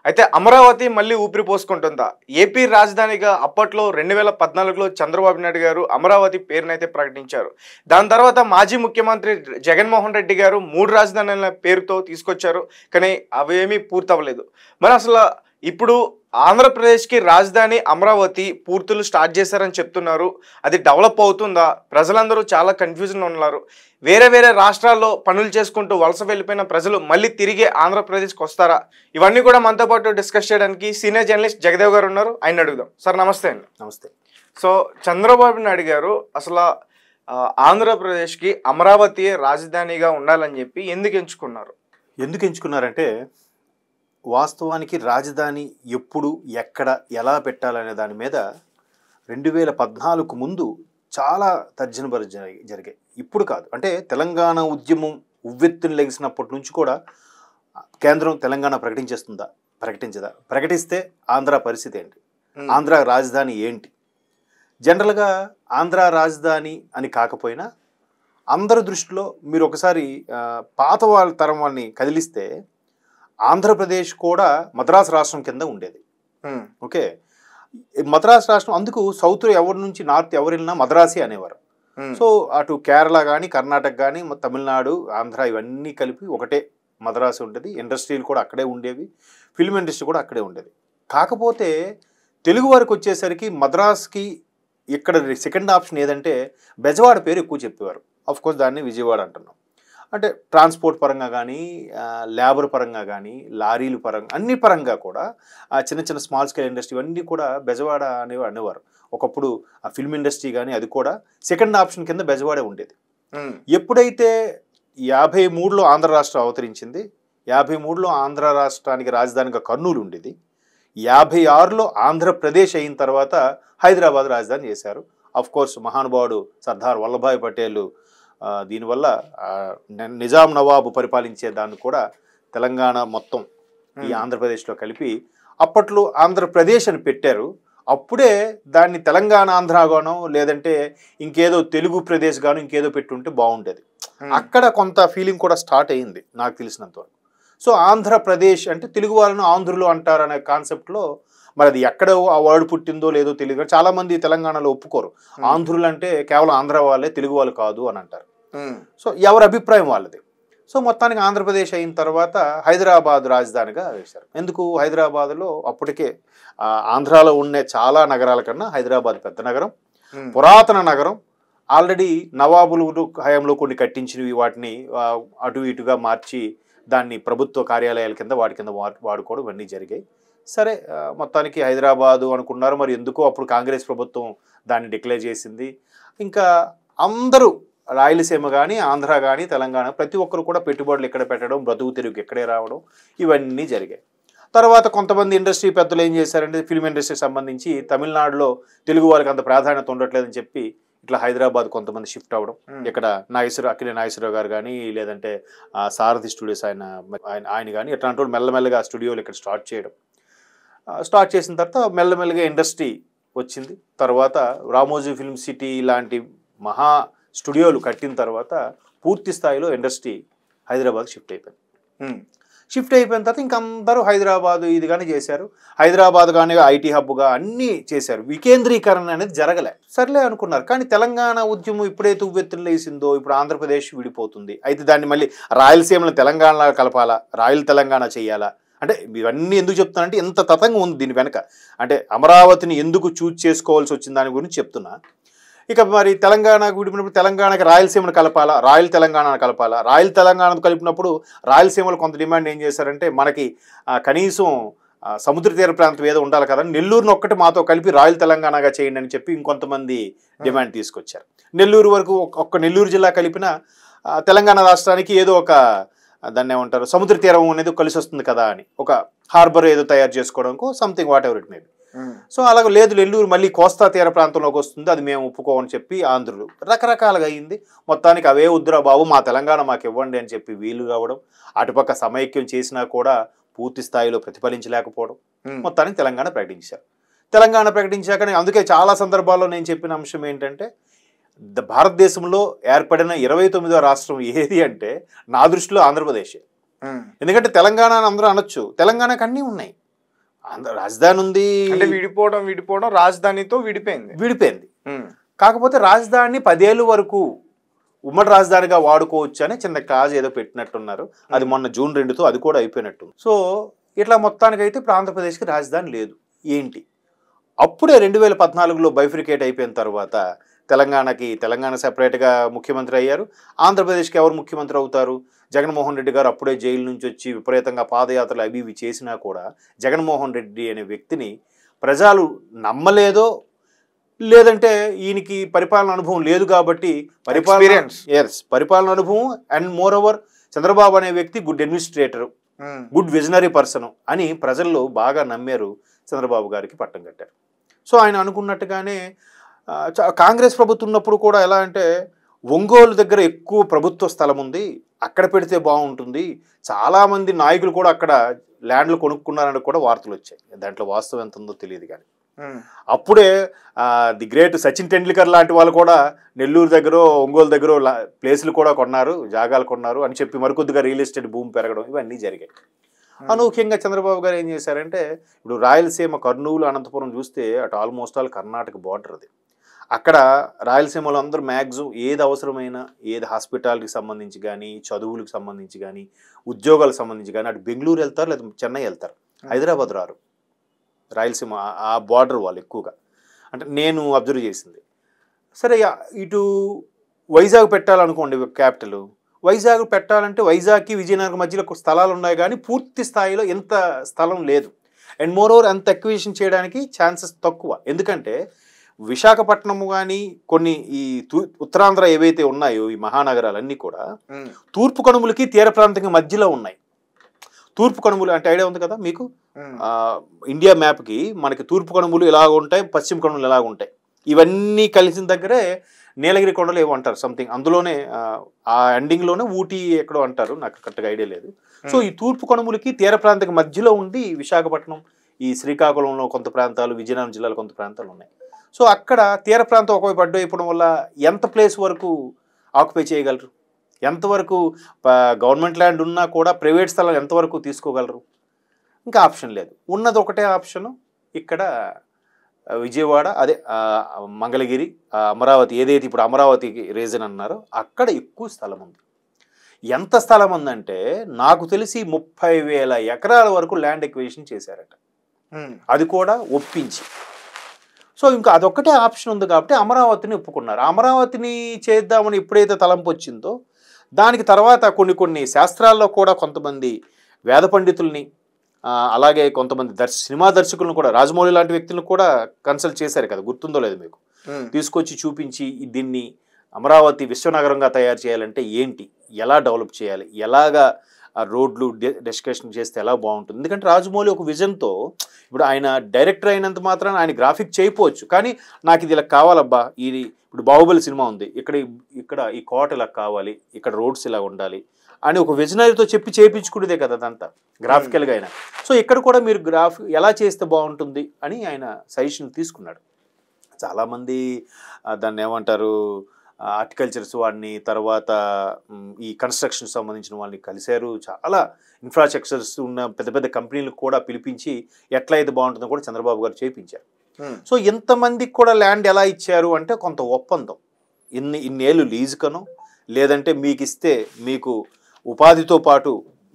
అయితే అమరావతి మళ్ళీ ఊపిరి పోసుకుంటుందా? ఏపీ రాజధానిగా అప్పట్లో 2014లో చంద్రబాబు నాయుడు గారు అమరావతి పేరునైతే ప్రకటించారు. దాని తర్వాత మాజీ ముఖ్యమంత్రి జగన్మోహన్ రెడ్డి గారు 3 రాజధానుల పేరుతో తీసుకొచ్చారు. కానీ అవేమీ పూర్తవ్వలేదు. మరి అసలు ఇప్పుడు ఆంధ్రప్రదేశ్‌కి రాజధాని అమరావతి పూర్తులు స్టార్ట్ చేశారని చెప్తున్నారు. అది డెవలప్ అవుతుందా? ప్రజలందరూ చాలా కన్‌ఫ్యూజన్‌లో ఉన్నారు. వేరే వేరే రాష్ట్రాల్లో పనులు చేసుకుంటూ వలస వెళ్ళిపోయిన ప్రజలు మళ్ళీ తిరిగి ఆంధ్రప్రదేశ్‌కి వస్తారా? ఇవన్నీ కూడా మనతో పాటు డిస్కస్ చేయడానికి సీనియర్ జర్నలిస్ట్ జగదేవ్ గారు ఉన్నారు. ఆయన్ని అడుగుదాం. సార్ నమస్తే అండి. నమస్తే. సో చంద్రబాబు నాయుడు గారు అసలు ఆంధ్రప్రదేశ్‌కి అమరావతియే రాజధానిగా ఉండాలని చెప్పి ఎందుకు ఎంచుకున్నారు? ఎందుకు ఎంచుకున్నారంటే వాస్తవానికి రాజధాని ఎప్పుడు, ఎక్కడ, ఎలా పెట్టాలనే దాని మీద 2014కు ముందు చాలా తర్జనభర్జన జరిగాయి. ఇప్పుడు కాదు, అంటే తెలంగాణ ఉద్యమం ఉవ్వెత్తున లెగిసినప్పటి నుంచి కూడా కేంద్రం తెలంగాణ ప్రకటించదా? ప్రకటిస్తే ఆంధ్ర పరిస్థితి ఏంటి? ఆంధ్ర రాజధాని ఏంటి? జనరల్గా ఆంధ్ర రాజధాని అని కాకపోయినా అందరి దృష్టిలో మీరు ఒకసారి పాత వాళ్ళ తరం వాళ్ళని కదిలిస్తే ఆంధ్రప్రదేశ్ కూడా మద్రాసు రాష్ట్రం కింద ఉండేది. ఓకే, మద్రాసు రాష్ట్రం అందుకు సౌత్ ఎవరి నుంచి నార్త్ ఎవరు వెళ్ళినా మద్రాసి అనేవారు. సో అటు కేరళ కానీ, కర్ణాటక కానీ, తమిళనాడు, ఆంధ్ర ఇవన్నీ కలిపి ఒకటే మద్రాసు ఉండేది. ఇండస్ట్రీలు కూడా అక్కడే ఉండేవి, ఫిల్మ్ ఇండస్ట్రీ కూడా అక్కడే ఉండేది. కాకపోతే తెలుగు వారికి వచ్చేసరికి మద్రాస్కి ఇక్కడ సెకండ్ ఆప్షన్ ఏదంటే బెజవాడ పేరు ఎక్కువ చెప్పేవారు. ఆఫ్కోర్స్ దాన్ని విజయవాడ అంటున్నాం. అంటే ట్రాన్స్పోర్ట్ పరంగా కానీ, లేబర్ పరంగా కానీ, లారీల పరంగా, అన్ని పరంగా కూడా చిన్న చిన్న స్మాల్ స్కేల్ ఇండస్ట్రీ ఇవన్నీ కూడా బెజవాడ అనేవారు. ఒకప్పుడు ఆ ఫిల్మ్ ఇండస్ట్రీ కానీ అది కూడా సెకండ్ ఆప్షన్ కింద బెజవాడే ఉండేది. ఎప్పుడైతే 53లో ఆంధ్ర రాష్ట్రం అవతరించింది, 53లో ఆంధ్ర రాష్ట్రానికి రాజధానిగా కర్నూలు ఉండేది, 56లో ఆంధ్రప్రదేశ్ అయిన తర్వాత హైదరాబాద్ రాజధాని చేశారు. ఆఫ్కోర్స్ మహానుభావుడు సర్దార్ వల్లభాయ్ పటేల్ దీనివల్ల నిజాం నవాబు పరిపాలించే దాన్ని కూడా తెలంగాణ మొత్తం ఈ ఆంధ్రప్రదేశ్లో కలిపి అప్పట్లో ఆంధ్రప్రదేశ్ అని పెట్టారు. అప్పుడే దాన్ని తెలంగాణ ఆంధ్రాగానో లేదంటే ఇంకేదో తెలుగు ప్రదేశ్ గాను ఇంకేదో పెట్టుంటే బాగుండేది. అక్కడ కొంత ఫీలింగ్ కూడా స్టార్ట్ అయ్యింది నాకు తెలిసినంత వరకు. సో ఆంధ్రప్రదేశ్ అంటే తెలుగు వాళ్ళను ఆంధ్రులు అంటారు అనే కాన్సెప్ట్లో, మరి అది ఎక్కడ ఆ వర్డ్ పుట్టిందో లేదో తెలియదు. చాలామంది తెలంగాణలో ఒప్పుకోరు, ఆంధ్రులు అంటే కేవలం ఆంధ్ర వాళ్ళే, తెలుగు వాళ్ళు కాదు అని అంటారు. సో ఎవరి అభిప్రాయం వాళ్ళది. సో మొత్తానికి ఆంధ్రప్రదేశ్ అయిన తర్వాత హైదరాబాద్ రాజధానిగా వేశారు. ఎందుకు? హైదరాబాద్లో అప్పటికే ఆంధ్రాలో ఉండే చాలా నగరాల కన్నా హైదరాబాద్ పెద్ద నగరం, పురాతన నగరం. ఆల్రెడీ నవాబులు హయాంలో కొన్ని కట్టించినవి వాటిని అటు ఇటుగా మార్చి దాన్ని ప్రభుత్వ కార్యాలయాల కింద వాటి కింద వాడుకోవడం ఇవన్నీ జరిగాయి. సరే, మొత్తానికి హైదరాబాదు అనుకున్నారు. మరి ఎందుకో అప్పుడు కాంగ్రెస్ ప్రభుత్వం దాన్ని డిక్లేర్ చేసింది. ఇంకా అందరూ రాయలసీమ కానీ, ఆంధ్ర కానీ, తెలంగాణ ప్రతి ఒక్కరు కూడా పెట్టుబడులు ఎక్కడ పెట్టడం, బ్రతుకు తెరువుకి ఎక్కడే రావడం ఇవన్నీ జరిగాయి. తర్వాత కొంతమంది ఇండస్ట్రీ పెద్దలు ఏం చేశారంటే ఫిల్మ్ ఇండస్ట్రీకి సంబంధించి తమిళనాడులో తెలుగు వాళ్ళకి అంత ప్రాధాన్యత ఉండట్లేదని చెప్పి ఇట్లా హైదరాబాద్ కొంతమంది షిఫ్ట్ అవ్వడం. ఇక్కడ అక్కినే నాగేశ్వరరావు గారు కానీ, లేదంటే సారథి స్టూడియోస్ ఆయన కానీ ఇట్లాంటి వాళ్ళు మెల్లమెల్లగా స్టూడియోలు ఇక్కడ స్టార్ట్ చేసిన తర్వాత మెల్లమెల్లగా ఇండస్ట్రీ వచ్చింది. తర్వాత రామోజీ ఫిల్మ్ సిటీ లాంటి మహా స్టూడియోలు కట్టిన తర్వాత పూర్తి స్థాయిలో ఇండస్ట్రీ హైదరాబాద్ షిఫ్ట్ అయిపోయిన తర్వాత ఇంకందరూ హైదరాబాద్ ఇది కానీ చేశారు. హైదరాబాద్ కానీ ఐటీ హబ్గా అన్నీ చేశారు. వికేంద్రీకరణ అనేది జరగలే. సర్లే అనుకున్నారు. కానీ తెలంగాణ ఉద్యమం ఎప్పుడైతే ఉవ్వెత్తున లేసిందో ఇప్పుడు ఆంధ్రప్రదేశ్ విడిపోతుంది. అయితే దాన్ని మళ్ళీ రాయలసీమలో తెలంగాణ కలపాలా, రాయల తెలంగాణ చేయాలా అంటే ఇవన్నీ ఎందుకు చెప్తున్నానంటే ఇంత తతంగం ఉంది దీని వెనక. అంటే అమరావతిని ఎందుకు చూజ్ చేసుకోవాల్సి వచ్చింది దాని గురించి చెప్తున్నా. ఇక మరి తెలంగాణకు విడిపోయినప్పుడు తెలంగాణకి రాయలసీమను కలపాలా, రాయల తెలంగాణను కలపాలా. రాయల తెలంగాణను కలిపినప్పుడు రాయలసీమలో కొంత డిమాండ్ ఏం చేశారంటే మనకి కనీసం సముద్ర తీర ప్రాంతం ఏదో ఉండాలి కదా, నెల్లూరును ఒక్కటి మాతో కలిపి రాయల తెలంగాణగా చేయండి అని చెప్పి ఇంకొంతమంది డిమాండ్ తీసుకొచ్చారు. నెల్లూరు వరకు ఒక్క నెల్లూరు జిల్లా కలిపిన తెలంగాణ రాష్ట్రానికి ఏదో ఒక దాన్ని ఏమంటారు సముద్ర తీరం అనేది కలిసి వస్తుంది కదా అని ఒక హార్బర్ ఏదో తయారు చేసుకోవడానికి something what ever it maybe. So అలాగే లేదు, నెల్లూరు మళ్ళీ కోస్తా తీర ప్రాంతంలోకి వస్తుంది, అది మేము ఒప్పుకోమని చెప్పి ఆంధ్రులు రకరకాలుగా అయింది. మొత్తానికి అవే వద్దురా బాబు, మా తెలంగాణ మాకు ఇవ్వండి అని చెప్పి వీలు కావడం, అటుపక్క సమైక్యం చేసినా కూడా పూర్తి స్థాయిలో ప్రతిఫలించలేకపోవడం, మొత్తానికి తెలంగాణ ప్రకటించారు. తెలంగాణ ప్రకటించాక అందుకే చాలా సందర్భాల్లో నేను చెప్పిన అంశం ఏంటంటే భారతదేశంలో ఏర్పడిన 29వ రాష్ట్రం ఏది అంటే నా దృష్టిలో ఆంధ్రప్రదేశ్. ఎందుకంటే తెలంగాణ అందరూ అనొచ్చు, తెలంగాణకు అన్నీ ఉన్నాయి. రాజధాని ఉంది, అంటే విడిపోవడం రాజధానితో విడిపోయింది. కాకపోతే రాజధాని 10 ఏళ్ళ వరకు ఉమ్మడి రాజధానిగా వాడుకోవచ్చు అని చిన్న క్లాజ్ ఏదో పెట్టినట్టున్నారు. అది మొన్న జూన్ 2తో అది కూడా అయిపోయినట్టు. సో ఇట్లా మొత్తానికైతే ఇప్పుడు ఆంధ్రప్రదేశ్కి రాజధాని లేదు. ఏంటి అప్పుడే 2014లో బైఫ్రికేట్ అయిపోయిన తర్వాత తెలంగాణ సెపరేట్గా ముఖ్యమంత్రి అయ్యారు. ఆంధ్రప్రదేశ్కి ఎవరు ముఖ్యమంత్రి అవుతారు? జగన్మోహన్ రెడ్డి గారు అప్పుడే జైలు నుంచి వచ్చి విపరీతంగా పాదయాత్రలు అవి ఇవి చేసినా కూడా జగన్మోహన్ రెడ్డి అనే వ్యక్తిని ప్రజలు నమ్మలేదో, లేదంటే ఈయనకి పరిపాలన అనుభవం లేదు కాబట్టి పరిపాలన అనుభవం అండ్ మోర్ ఓవర్ చంద్రబాబు అనే వ్యక్తి good administrator, good visionary person అని ప్రజల్లో బాగా నమ్మారు. చంద్రబాబు గారికి పట్టం కట్టారు. సో ఆయన అనుకున్నట్టుగానే కాంగ్రెస్ ప్రభుత్వం ఉన్నప్పుడు కూడా ఎలా అంటే ఒంగోలు దగ్గర ఎక్కువ ప్రభుత్వ స్థలం ఉంది, అక్కడ పెడితే బాగుంటుంది, చాలామంది నాయకులు కూడా అక్కడ ల్యాండ్లు కొనుక్కున్నారని కూడా వార్తలు వచ్చాయి. దాంట్లో వాస్తవం ఎంత ఉందో తెలియదు. కానీ అప్పుడే ది గ్రేట్ సచిన్ టెండూల్కర్ లాంటి వాళ్ళు కూడా నెల్లూరు దగ్గర ఒంగోలు దగ్గర ప్లేసులు కూడా కొన్నారు, జాగాలు కొన్నారు అని చెప్పి మరికొద్దిగా రియల్ ఎస్టేట్ భూమి పెరగడం ఇవన్నీ జరిగాయి. అనూహ్యంగా చంద్రబాబు గారు ఏం చేశారంటే ఇప్పుడు రాయలసీమ కర్నూలు అనంతపురం చూస్తే అటు ఆల్మోస్ట్ ఆల్ కర్ణాటక బార్డర్ అది. అక్కడ రాయలసీమలో అందరూ మ్యాక్సిమం ఏది అవసరమైనా, ఏది హాస్పిటాలిటీకి సంబంధించి కానీ, చదువులకు సంబంధించి కానీ, ఉద్యోగాలకు సంబంధించి కానీ అటు బెంగళూరు వెళ్తారు, లేదా చెన్నై వెళ్తారు, హైదరాబాద్ రారు. రాయలసీమ ఆ బార్డర్ వాళ్ళు ఎక్కువగా, అంటే నేను అబ్జర్వ్ చేసింది. సరే ఇటు వైజాగ్ పెట్టాలనుకోండి క్యాపిటల్, వైజాగ్ పెట్టాలంటే వైజాగ్కి విజయనగరం మధ్యలో స్థలాలు ఉన్నాయి కానీ పూర్తి స్థాయిలో ఎంత స్థలం లేదు. అండ్ మోర్ ఓవర్ అంత ఎక్విజిషన్ చేయడానికి ఛాన్సెస్ తక్కువ. ఎందుకంటే విశాఖపట్నము కానీ కొన్ని ఈ ఉత్తరాంధ్ర ఏవైతే ఉన్నాయో ఈ మహానగరాలన్నీ కూడా తూర్పు కనుమలకి తీర ప్రాంతంగా మధ్యలో ఉన్నాయి. తూర్పు కనుమలు అంటే ఐడియా ఉంది కదా మీకు, ఇండియా మ్యాప్కి మనకి తూర్పు కనుమలు ఇలాగ ఉంటాయి, పశ్చిమ కనుమలు ఇలాగ ఉంటాయి. ఇవన్నీ కలిసిన దగ్గరే నీలగిరి కొండలు ఏమో అంటారు సంథింగ్, అందులోనే ఆ ఎండింగ్లోనే ఊటీ ఎక్కడో అంటారు, నాకు కరెక్ట్గా ఐడియా లేదు. సో ఈ తూర్పు కనుమలకి తీర ప్రాంతంగా మధ్యలో ఉండి విశాఖపట్నం, ఈ శ్రీకాకుళంలో కొంత ప్రాంతాలు, విజయనగరం జిల్లాలో కొంత ప్రాంతాలు ఉన్నాయి. సో అక్కడ తీర ప్రాంతం ఒకవైపు అడ్డు అయిపోవడం వల్ల ఎంత ప్లేస్ వరకు ఆక్యుపై చేయగలరు, ఎంతవరకు గవర్నమెంట్ ల్యాండ్ ఉన్నా కూడా ప్రైవేట్ స్థలాలు ఎంతవరకు తీసుకోగలరు? ఇంకా ఆప్షన్ లేదు. ఉన్నది ఒకటే ఆప్షను ఇక్కడ విజయవాడ, అదే మంగళగిరి, అమరావతి, ఏదైతే ఇప్పుడు అమరావతికి రీజన్ అన్నారో అక్కడ ఎక్కువ స్థలం ఉంది. ఎంత స్థలం ఉందంటే నాకు తెలిసి 30,000 ఎకరాల వరకు ల్యాండ్ ఎక్విజిషన్ చేశారట, అది కూడా ఒప్పించి. సో ఇంకా అదొక్కటే ఆప్షన్ ఉంది కాబట్టి అమరావతిని ఒప్పుకున్నారు. అమరావతిని చేద్దామని ఎప్పుడైతే తలంపు వచ్చిందో దానికి తర్వాత కొన్ని శాస్త్రాల్లో కూడా కొంతమంది వేద పండితుల్ని, అలాగే కొంతమంది సినిమా దర్శకులను కూడా, రాజమౌళి లాంటి వ్యక్తులను కూడా కన్సల్ట్ చేశారు కదా, గుర్తుందో లేదు మీకు, తీసుకొచ్చి చూపించి దీన్ని అమరావతి విశ్వనగరంగా తయారు చేయాలంటే ఏంటి, ఎలా డెవలప్ చేయాలి, ఎలాగా రోడ్లు డిస్కషన్ చేస్తే ఎలా బాగుంటుంది. ఎందుకంటే రాజమౌళి ఒక విజన్తో, ఇప్పుడు ఆయన డైరెక్టర్ అయినంత మాత్రాన ఆయన గ్రాఫిక్ చేయకపోవచ్చు, కానీ నాకు ఇది ఇలా కావాలబ్బా, ఇది ఇప్పుడు బాహుబలి సినిమా ఉంది, ఇక్కడ ఈ కోట ఇలా కావాలి, ఇక్కడ రోడ్స్ ఇలా ఉండాలి అని ఒక విజనరీతో చెప్పి చేయించుకునేదే కదా అదంతా గ్రాఫికల్గా అయినా. సో ఇక్కడ కూడా మీరు ఎలా చేస్తే బాగుంటుంది అని ఆయన సజెషన్ తీసుకున్నాడు. చాలామంది దాన్ని ఏమంటారు, హార్టికల్చర్స్ వాడిని, తర్వాత ఈ కన్స్ట్రక్షన్ సంబంధించిన వాళ్ళని కలిశారు, చాలా ఇన్ఫ్రాస్ట్రక్చర్స్ ఉన్న పెద్ద పెద్ద కంపెనీలకు కూడా పిలిపించి ఎట్లా అయితే బాగుంటుందో కూడా చంద్రబాబు గారు చేయించారు. సో ఇంతమందికి కూడా ల్యాండ్ ఎలా ఇచ్చారు అంటే కొంత ఒప్పందం, ఇన్నేళ్ళు లీజుకను, లేదంటే మీకు ఇస్తే మీకు ఉపాధితో పాటు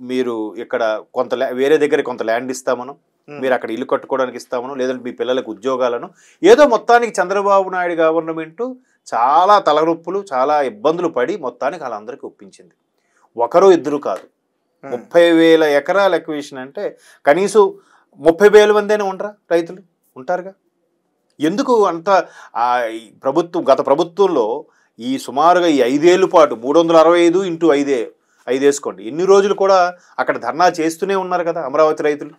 మీరు ఇక్కడ కొంత వేరే దగ్గర కొంత ల్యాండ్ ఇస్తామను, మీరు అక్కడ ఇల్లు కట్టుకోవడానికి ఇస్తామను, లేదంటే మీ పిల్లలకు ఉద్యోగాలను, ఏదో మొత్తానికి చంద్రబాబు నాయుడు గవర్నమెంటు చాలా తలనొప్పులు, చాలా ఇబ్బందులు పడి మొత్తానికి వాళ్ళందరికీ ఒప్పించింది. ఒకరు ఇద్దరు కాదు, 30,000 ఎకరాల ఎక్విజిషన్ అంటే కనీసం 30,000 మంది ఉండరా రైతులు ఉంటారుగా. ఎందుకు అంత గత ప్రభుత్వంలో ఈ సుమారుగా ఈ 5 ఏళ్ళ పాటు 365 × 5 వేసుకోండి, ఎన్ని రోజులు కూడా అక్కడ ధర్నా చేస్తూనే ఉన్నారు కదా అమరావతి రైతులు.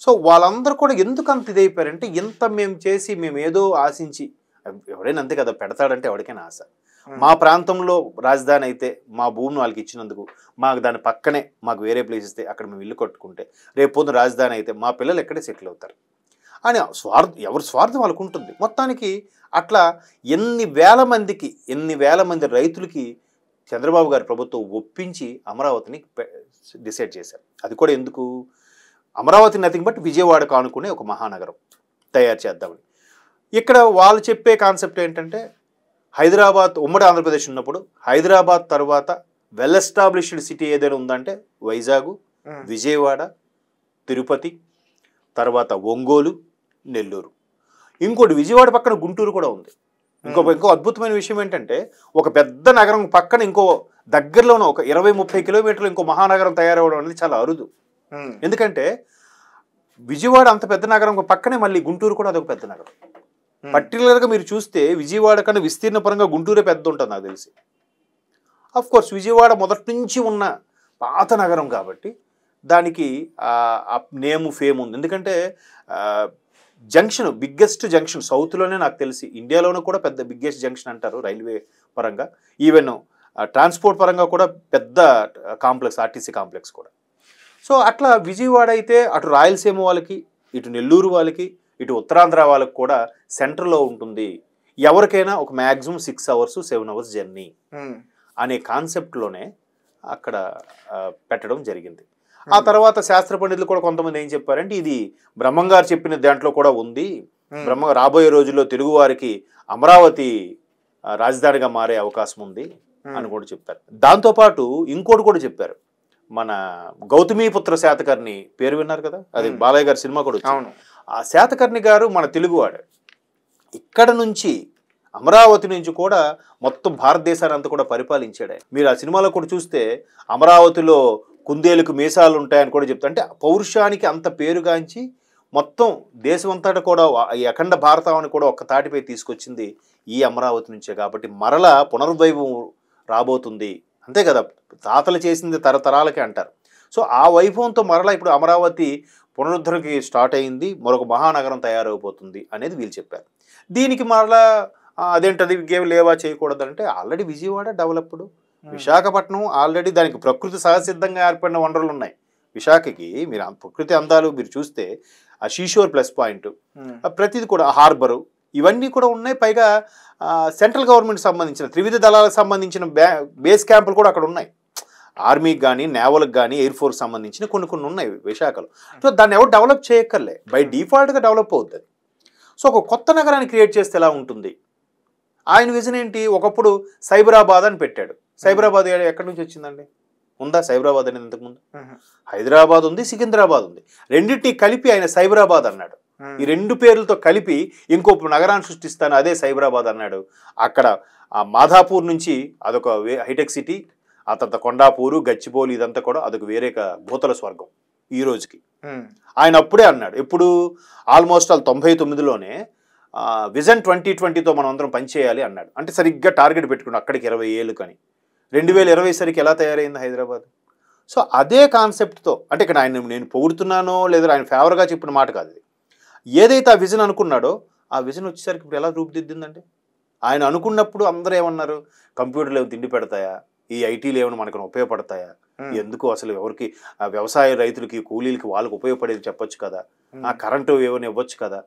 సో వాళ్ళందరూ కూడా ఎందుకు అంత ఇదైపోయారంటే, ఇంత మేము చేసి మేము ఏదో ఆశించి, ఎవరైనా అంతే కదా, పెడతాడంటే ఎవరికైనా ఆశ. మా ప్రాంతంలో రాజధాని అయితే మా భూమిని వాళ్ళకి ఇచ్చినందుకు, మాకు దాని పక్కనే మాకు వేరే ప్లేస్ ఇస్తే అక్కడ మేము ఇల్లు కట్టుకుంటే, రేపు పొద్దున రాజధాని అయితే మా పిల్లలు ఎక్కడే సెటిల్ అవుతారు అని ఎవరి స్వార్థం వాళ్ళకు ఉంటుంది. మొత్తానికి అట్లా ఎన్ని వేల మంది రైతులకి చంద్రబాబు గారి ప్రభుత్వం ఒప్పించి అమరావతిని డిసైడ్ చేశారు. అది కూడా ఎందుకు, అమరావతి నథింగ్ బట్ విజయవాడకు ఆనుకునే ఒక మహానగరం తయారు చేద్దామని. ఇక్కడ వాళ్ళు చెప్పే కాన్సెప్ట్ ఏంటంటే హైదరాబాద్ ఉమ్మడి ఆంధ్రప్రదేశ్ ఉన్నప్పుడు హైదరాబాద్ తర్వాత వెల్ ఎస్టాబ్లిష్డ్ సిటీ ఏదైనా ఉందంటే వైజాగ్, విజయవాడ, తిరుపతి, తర్వాత ఒంగోలు, నెల్లూరు. ఇంకోటి విజయవాడ పక్కన గుంటూరు కూడా ఉంది. ఇంకో అద్భుతమైన విషయం ఏంటంటే ఒక పెద్ద నగరం పక్కన ఇంకో దగ్గరలోనే ఒక 20-30 కిలోమీటర్లు ఇంకో మహానగరం తయారవడం అనేది చాలా అరుదు. ఎందుకంటే విజయవాడ అంత పెద్ద నగరం పక్కనే మళ్ళీ గుంటూరు కూడా అదొక పెద్ద నగరం. పర్టికులర్గా మీరు చూస్తే విజయవాడ కన్నా విస్తీర్ణ పరంగా గుంటూరే పెద్ద ఉంటుంది నాకు తెలిసి. అఫ్ కోర్స్ విజయవాడ మొదటి నుంచి ఉన్న పాత నగరం కాబట్టి దానికి నేమ్ ఫేమ్ ఉంది. ఎందుకంటే జంక్షన్, బిగ్గెస్ట్ జంక్షన్ సౌత్లోనే నాకు తెలిసి ఇండియాలోనూ కూడా పెద్ద బిగ్గెస్ట్ జంక్షన్ అంటారు రైల్వే పరంగా. ఈవెన్ ట్రాన్స్పోర్ట్ పరంగా కూడా పెద్ద కాంప్లెక్స్, ఆర్టీసీ కాంప్లెక్స్ కూడా. సో అట్లా విజయవాడ అయితే అటు రాయలసీమ వాళ్ళకి, ఇటు నెల్లూరు వాళ్ళకి, ఇటు ఉత్తరాంధ్ర వాళ్ళకి కూడా సెంటర్లో ఉంటుంది. ఎవరికైనా ఒక మ్యాక్సిమం 6 hours 7 hours జర్నీ అనే కాన్సెప్ట్లోనే అక్కడ పెట్టడం జరిగింది. ఆ తర్వాత శాస్త్ర పండితులు కూడా కొంతమంది ఏం చెప్పారంటే ఇది బ్రహ్మంగారు చెప్పిన దాంట్లో కూడా ఉంది, రాబోయే రోజుల్లో తెలుగు వారికి అమరావతి రాజధానిగా మారే అవకాశం ఉంది అని కూడా చెప్పారు. దాంతోపాటు ఇంకోటి కూడా చెప్పారు, మన గౌతమీపుత్ర శాతకర్ణి పేరు విన్నారు కదా, అది బాలయ్య గారి సినిమా కూడా వచ్చింది. ఆ శాతకర్ణి గారు మన తెలుగువాడు. ఇక్కడ నుంచి అమరావతి నుంచి కూడా మొత్తం భారతదేశాన్ని అంతా కూడా పరిపాలించాడు ఆయన. మీరు ఆ సినిమాలో కూడా చూస్తే అమరావతిలో కుందేలుకు మీసాలు ఉంటాయని కూడా చెప్తా. అంటే పౌరుషానికి అంత పేరుగాంచి మొత్తం దేశం అంతటా కూడా ఈ అఖండ భారతాన్ని కూడా ఒక్క తాటిపై తీసుకొచ్చింది ఈ అమరావతి నుంచే. కాబట్టి మరలా పునర్వైభవం రాబోతుంది, అంతే కదా, తాతలు చేసింది తరతరాలకి అంటారు. సో ఆ వైభవంతో మరలా ఇప్పుడు అమరావతి పునరుద్ధరణకి స్టార్ట్ అయింది, మరొక మహానగరం తయారైపోతుంది అనేది వీళ్ళు చెప్పారు. దీనికి మరలా అదేంటది లేవా చేయకూడదంటే already Vijayawada developed, Visakhapatnam already దానికి ప్రకృతి సహసిద్ధంగా ఏర్పడిన వనరులు ఉన్నాయి. విశాఖకి మీరు ప్రకృతి అందాలు మీరు చూస్తే ఆ షీషోర్ ప్లస్ పాయింట్, ప్రతిది కూడా హార్బరు, ఇవన్నీ కూడా ఉన్నాయి. పైగా సెంట్రల్ గవర్నమెంట్ సంబంధించిన త్రివిధ దళాలకు సంబంధించిన బేస్ క్యాంపులు కూడా అక్కడ ఉన్నాయి. ఆర్మీకి కానీ, నేవల్కి కానీ, ఎయిర్ ఫోర్స్ సంబంధించిన కొన్ని ఉన్నాయి విశాఖలో. సో దాన్ని ఎవరు డెవలప్ చేయక్కర్లే, బై డిఫాల్ట్గా డెవలప్ అవుతుంది. సో ఒక కొత్త నగరాన్ని క్రియేట్ చేస్తే ఎలా ఉంటుంది? ఆయన విజన్ ఏంటి? ఒకప్పుడు సైబరాబాద్ అని పెట్టాడు. సైబరాబాద్ ఎక్కడి నుంచి వచ్చిందండి? ఉందా సైబరాబాద్ అనేది ఇంతకుముందు? హైదరాబాద్ ఉంది, సికింద్రాబాద్ ఉంది, రెండింటినీ కలిపి ఆయన సైబరాబాద్ అన్నాడు. ఈ రెండు పేర్లతో కలిపి ఇంకో నగరాన్ని సృష్టిస్తాను, అదే సైబరాబాద్ అన్నాడు. అక్కడ మాధాపూర్ నుంచి అదొక హైటెక్ సిటీ, ఆ తర్వాత కొండాపూరు, గచ్చిబౌలి, ఇదంతా కూడా అదొక వేరే భూతల స్వర్గం ఈ రోజుకి. ఆయన అప్పుడే అన్నాడు, ఎప్పుడు ఆల్మోస్ట్ 99లోనే విజన్ 2020తో మనం అందరం పనిచేయాలి అన్నాడు. అంటే సరిగ్గా టార్గెట్ పెట్టుకున్నాడు అక్కడికి 20 ఏళ్ళు కానీ. 2020 సరికి ఎలా తయారైంది హైదరాబాద్? సో అదే కాన్సెప్ట్తో, అంటే ఇక్కడ ఆయన నేను పొగుడుతున్నానో లేదా ఆయన ఫేవర్గా చెప్పిన మాట కాదు, ఏదైతే ఆ విజన్ అనుకున్నాడో ఆ విజన్ వచ్చేసరికి ఇప్పుడు ఎలా రూపుదిద్దిందంటే, ఆయన అనుకున్నప్పుడు అందరూ ఏమన్నారు, కంప్యూటర్లు ఏమైనా తిండి పెడతాయా, ఈ ఐటీలు ఏమైనా మనకు ఉపయోగపడతాయా, ఎందుకు అసలు ఎవరికి వ్యవసాయ రైతులకి కూలీలకి వాళ్ళకి ఉపయోగపడేది చెప్పొచ్చు కదా, ఆ కరెంటు ఏమైనా ఇవ్వచ్చు కదా.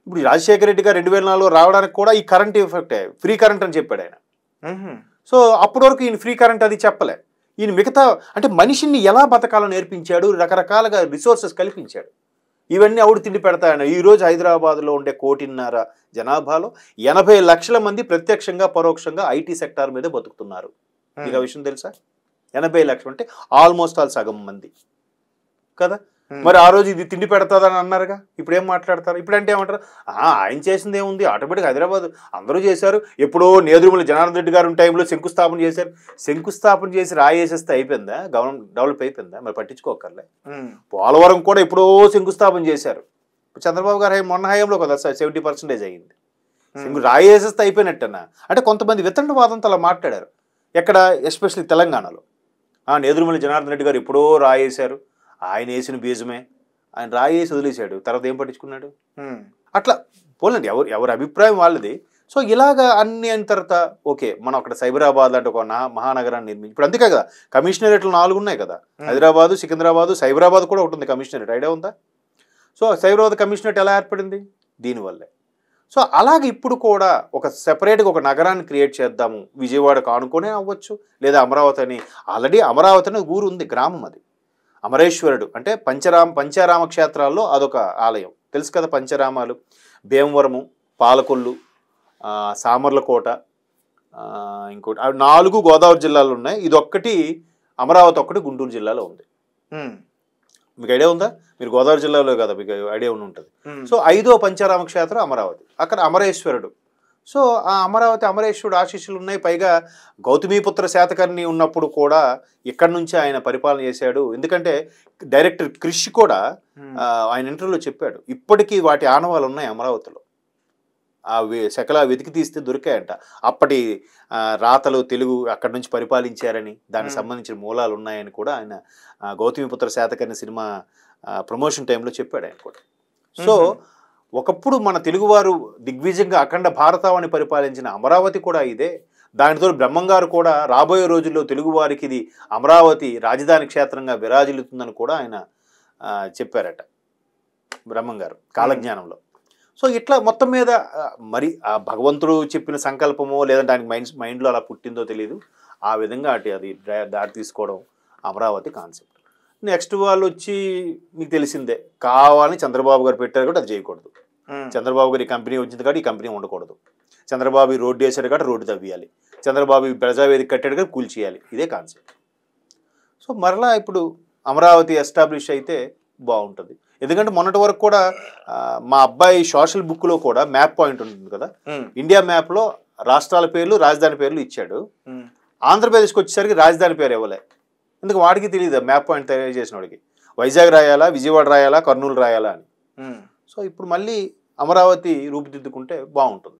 ఇప్పుడు రాజశేఖర రెడ్డి గారు 2004లో రావడానికి కూడా ఈ కరెంట్ ఎఫెక్ట్, ఫ్రీ కరెంట్ అని చెప్పాడు ఆయన. సో అప్పటి వరకు ఈయన ఫ్రీ కరెంట్ అది చెప్పలే. ఈయన మిగతా అంటే మనిషిని ఎలా బతకాలో నేర్పించాడు, రకరకాలుగా రిసోర్సెస్ కల్పించాడు. ఇవన్నీ ఆవిడ తిండి పెడతాయన. ఈరోజు హైదరాబాద్లో ఉండే 1.5 కోటి జనాభాలో 80 లక్షల మంది ప్రత్యక్షంగా పరోక్షంగా ఐటీ సెక్టార్ మీద బతుకుతున్నారు. మీకు ఆ విషయం తెలుసా? 80 లక్షలు అంటే ఆల్మోస్ట్ సగం మంది కదా. మరి ఆ రోజు ఇది తిండి పెడతాదని అన్నారుగా, ఇప్పుడు ఏం మాట్లాడతారు? ఇప్పుడంటే ఏమంటారు, ఆయన చేసింది ఏముంది, ఆటోమేటిక్ హైదరాబాద్ అందరూ చేశారు, ఎప్పుడో నేదురుమల జనార్దన్ రెడ్డి గారు టైంలో శంకుస్థాపన చేశారు. శంకుస్థాపన చేసి రాయేసేస్తే అయిపోయిందా? గవర్నమెంట్ డెవలప్ అయిపోయిందా? మరి పట్టించుకోకర్లే. పోలవరం కూడా ఎప్పుడో శంకుస్థాపన చేశారు, చంద్రబాబు గారు మొన్న హయాంలో కదా 70% అయ్యింది. రాయేసేస్తే అయిపోయినట్టన్నా. అంటే కొంతమంది వితండవాదంతో అలా మాట్లాడారు. ఎక్కడ? ఎస్పెషల్లీ తెలంగాణలో. నేదురుమల జనార్దన్ రెడ్డి గారు ఎప్పుడో రాయేశారు, ఆయన వేసిన బీజమే, ఆయన రాయేసి వదిలేశాడు, తర్వాత ఏం పట్టించుకున్నాడు? అట్లా పోలండి, ఎవరి అభిప్రాయం వాళ్ళది. సో ఇలాగా అన్ని అయిన తర్వాత ఓకే, మనం అక్కడ సైబరాబాద్ అంటే ఒక మహానగరాన్ని నిర్మించి, ఇప్పుడు అందుకే కదా కమిషనరేట్లు 4 ఉన్నాయి కదా, హైదరాబాదు, సికింద్రాబాదు, సైబరాబాద్ కూడా ఉంటుంది కమిషనరేట్, ఐడియా ఉందా? సో సైబరాబాద్ కమిషనరేట్ ఎలా ఏర్పడింది? దీనివల్లే. సో అలాగే ఇప్పుడు కూడా ఒక సెపరేట్గా ఒక నగరాన్ని క్రియేట్ చేద్దాము, విజయవాడకు ఆనుకునే అవ్వచ్చు, లేదా అమరావతి అని. ఆల్రెడీ అమరావతి అనే ఊరు ఉంది, గ్రామం అది. అమరేశ్వరుడు అంటే పంచారామ క్షేత్రాల్లో అదొక ఆలయం తెలుసు కదా. పంచరామాలు భీమవరము, పాలకొల్లు, సామర్లకోట, ఇంకోటి 4 గోదావరి జిల్లాలో ఉన్నాయి. ఇదొక్కటి అమరావతి ఒక్కటి గుంటూరు జిల్లాలో ఉంది. మీకు ఐడియా ఉందా? మీరు గోదావరి జిల్లాలో కదా, మీకు ఐడియా ఉండి ఉంటుంది. సో 5వ పంచారామ క్షేత్రం అమరావతి. అక్కడ అమరేశ్వరుడు. సో ఆ అమరేశ్వరుడు ఆశీస్సులు ఉన్నాయి. పైగా గౌతమీపుత్ర శాతకర్ణి ఉన్నప్పుడు కూడా ఇక్కడి నుంచి ఆయన పరిపాలన చేశాడు. ఎందుకంటే డైరెక్టర్ క్రిష్ కూడా ఆయన ఇంటర్వ్యూలో చెప్పాడు, ఇప్పటికీ వాటి ఆనవాళ్ళు ఉన్నాయి అమరావతిలో. ఆ శకలా వెతికి తీస్తే దొరికాయంట. అప్పటి రాతలు తెలుగు అక్కడి నుంచి పరిపాలించారని, దానికి సంబంధించిన మూలాలు ఉన్నాయని కూడా ఆయన గౌతమిపుత్ర శాతకర్ణి సినిమా ప్రమోషన్ టైంలో చెప్పాడు ఆయన కూడా. సో ఒకప్పుడు మన తెలుగువారు దిగ్విజయంగా అఖండ భారతావని పరిపాలించిన అమరావతి కూడా ఇదే. దానితో బ్రహ్మంగారు కూడా రాబోయే రోజుల్లో తెలుగువారికి ఇది అమరావతి రాజధాని క్షేత్రంగా విరాజిల్లుతుందని కూడా ఆయన చెప్పారట బ్రహ్మంగారు కాలజ్ఞానంలో. సో ఇట్లా మొత్తం మీద మరి ఆ భగవంతుడు చెప్పిన సంకల్పమో లేదంటే దానికి మైండ్లో అలా పుట్టిందో తెలియదు. ఆ విధంగా అది దారి తీసుకోవడం అమరావతి కాన్సెప్ట్. నెక్స్ట్ వాళ్ళు వచ్చి మీకు తెలిసిందే, కావాలని చంద్రబాబు గారు పెట్టారు కాబట్టి అది చేయకూడదు. చంద్రబాబు గారు ఈ కంపెనీ వచ్చింది కాబట్టి ఈ కంపెనీ ఉండకూడదు. చంద్రబాబు ఈ రోడ్డు వేసాడు కాబట్టి రోడ్డు తవ్వేయాలి. చంద్రబాబు ఈ ప్రజావేదిక కట్టాడు కాబట్టి కూల్చేయాలి. ఇదే కాన్సెప్ట్. సో మరలా ఇప్పుడు అమరావతి ఎస్టాబ్లిష్ అయితే బాగుంటుంది. ఎందుకంటే మొన్నటి వరకు కూడా మా అబ్బాయి సోషల్ బుక్లో కూడా మ్యాప్ పాయింట్ ఉంటుంది కదా, ఇండియా మ్యాప్లో రాష్ట్రాల పేర్లు రాజధాని పేర్లు ఇచ్చాడు. ఆంధ్రప్రదేశ్కి వచ్చేసరికి రాజధాని పేరు ఇవ్వలే. ఎందుకు వాడికి తెలియదు మ్యాప్ పాయింట్ తయారు చేసిన వాడికి, వైజాగ్ రాయాలా, విజయవాడ రాయాలా, కర్నూలు రాయాలా అని. సో ఇప్పుడు మళ్ళీ అమరావతి రూపుదిద్దుకుంటే బాగుంటుంది.